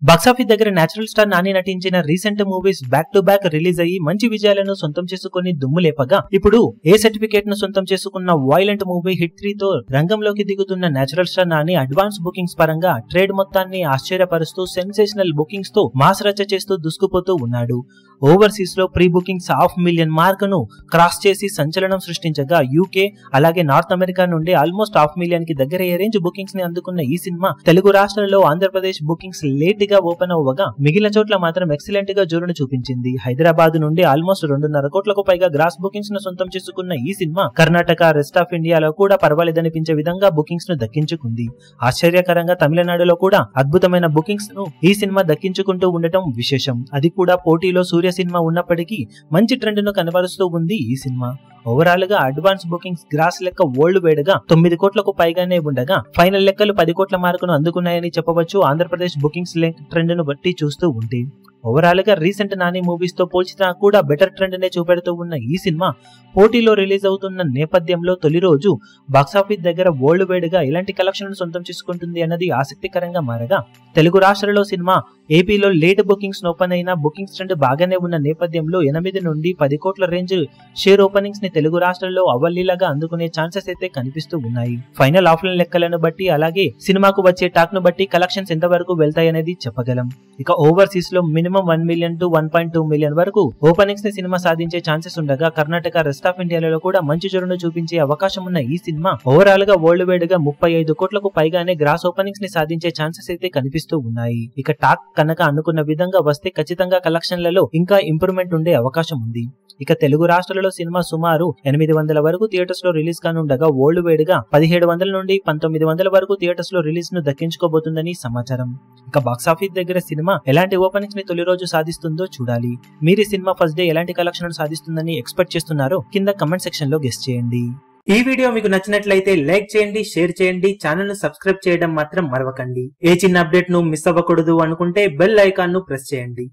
Box office దగ్గర natural star Nani నటించిన recent movies back to back release అయ్యి మంచి విజయాలను సొంతం చేసుకుని దుమ్ము లేపగా ఇప్పుడు ఏ సర్టిఫికేట్ ను సొంతం చేసుకున్న వాయిలెంట్ మూవీ హిట్ 3 తో రంగంలోకి దిగుతున్న natural star Nani advance bookings పరంగా ట్రేడ్ మొత్తాన్ని ఆశ్చర్యపరుస్తూ సెన్సేషనల్ బుకింగ్స్ తో మాస్ రచ్చ చేస్తూ దూసుకుపోతూ ఉన్నాడు. ఓవర్సీస్ లో ప్రీ బుకింగ్స్ 500,000 మార్క్ ను క్రాస్ చేసి సంచలనం సృష్టించగా యూకే అలాగే నార్త్ అమెరికా నుండి ఆల్మోస్ట్ 500,000 కి దగ్గర రేంజ్ బుకింగ్స్ ని అందుకున్న ఈ సినిమా తెలుగు రాష్ట్రాల్లో ఆంధ్రప్రదేశ్ బుకింగ్స్ లేట్ గా ఓపెన్ అవ్వగా మిగిలిన చోట్ల మాత్రం ఎక్సలెంట్ గా జోరును చూపించింది. హైదరాబాద్ నుండి ఆల్మోస్ట్ 2.5 కోట్లకు పైగా గ్రాస్ బుకింగ్స్ ను సొంతం చేసుకున్న ఈ సినిమా కర్ణాటక, రెస్ట్ ఆఫ్ ఇండియాలో కూడా పర్వాలేదనిపించే విధంగా బుకింగ్స్ ను దక్కించుకుంది. ఆశ్చర్యకరంగా తమిళనాడులో కూడా అద్భుతమైన బుకింగ్స్ ను ఈ సినిమా దక్కించుకుంటూ ఉండటం విశేషం. అది కూడా పోటీలో సూర్య సినిమా ఉన్నప్పటికీ మంచి ట్రెండ్ ను కనబరుస్తూ ఉంది ఈ సినిమా. ఓవరాల్ గా అడ్వాన్స్ బుకింగ్స్ గ్రాస్ లెక్క వరల్డ్ వైడ్ గా 9 కోట్లకు పైగానే ఉండగా ఫైనల్ లెక్కలు 10 కోట్ల మార్కును అందుకున్నాయని చెప్పవచ్చు. ఆంధ్రప్రదేశ్ బుకింగ్స్ ట్రెండ్ ను బట్టి చూస్తూ ఉంటే ఓవరాల్ గా రీసెంట్ నాని మూవీస్ తో పోల్చినా కూడా బెటర్ ట్రెండ్ నే చూపెడుతూ ఉన్న ఈ సినిమా పోటీలో రిలీజ్ అవుతున్న నేపథ్యంలో తొలి రోజు బాక్సాఫీస్ దగ్గర వరల్డ్ వైడ్ గా ఎలాంటి కలెక్షన్ సొంతం చేసుకుంటుంది అన్నది ఆసక్తికరంగా మారగా తెలుగు రాష్ట్రాల్లో సినిమా ఏపీలో లేట్ బుకింగ్స్ ఓపెన్ అయినా బుకింగ్స్ ట్రెండ్ బాగానే ఉన్న నేపథ్యంలో 8 నుండి 10 కోట్ల రేంజ్ షేర్ ఓపెనింగ్స్ ని తెలుగు రాష్ట్రాల్లో అవలీలగా అందుకునే ఛాన్సెస్ అయితే కనిపిస్తూ ఉన్నాయి. ఫైనల్ ఆఫ్లైన్ లెక్కలను బట్టి అలాగే సినిమాకు వచ్చే టాక్ ను బట్టి కలెక్షన్స్ ఎంతవరకు వెళ్తాయనేది చెప్పగలం. ఇక ఓవర్సీస్ లో మినిమం 1 మిలియన్ టు 1.2 మిలియన్ వరకు ఓపెనింగ్స్ ని సినిమా సాధించే ఛాన్సెస్ ఉండగా కర్ణాటక, రెస్ట్ ఆఫ్ ఇండియాలో కూడా మంచి జోరును చూపించే అవకాశం ఉన్న ఈ సినిమా ఓవరాల్ గా వరల్డ్ వైడ్ గా 35 కోట్లకు పైగానే గ్రాస్ ఓపెనింగ్స్ ని సాధించే ఛాన్సెస్ అయితే కనిపిస్తూ ఉన్నాయి. ఇక టాక్ కనుక అనుకున్న విధంగా వస్తే ఖచ్చితంగా కలెక్షన్లలో ఇంకా ఇంప్రూవ్మెంట్ ఉండే అవకాశం ఉంది. ఇక తెలుగు రాష్ట్రాలలో సినిమా సుమారు 800 వరకు థియేటర్స్ లో రిలీజ్ కానుండగా వరల్డ్ వైడ్ గా 1700 నుండి 1900 వరకు థియేటర్స్ లో రిలీజ్ ను దక్కించుకోబోతుందని సమాచారం. ఇక బాక్సాఫీస్ దగ్గర సినిమా ఎలాంటి ఓపెనింగ్స్ ని తొలి రోజు సాధిస్తుందో చూడాలి. మీరు సినిమా ఫస్ట్ డే ఎలాంటి కలెక్షన్ సాధిస్తుందని ఎక్స్పెక్ట్ చేస్తున్నారో కింద కమెంట్ సెక్షన్ లో గెస్ చేయండి. ఈ వీడియో మీకు నచ్చినట్లయితే లైక్ చేయండి, షేర్ చేయండి, ఛానల్ ను సబ్స్క్రైబ్ చేయడం మాత్రం మరవకండి. ఏ చిన్న అప్డేట్ ను మిస్ అవ్వకూడదు అనుకుంటే బెల్ ఐకాన్ ను ప్రెస్ చేయండి.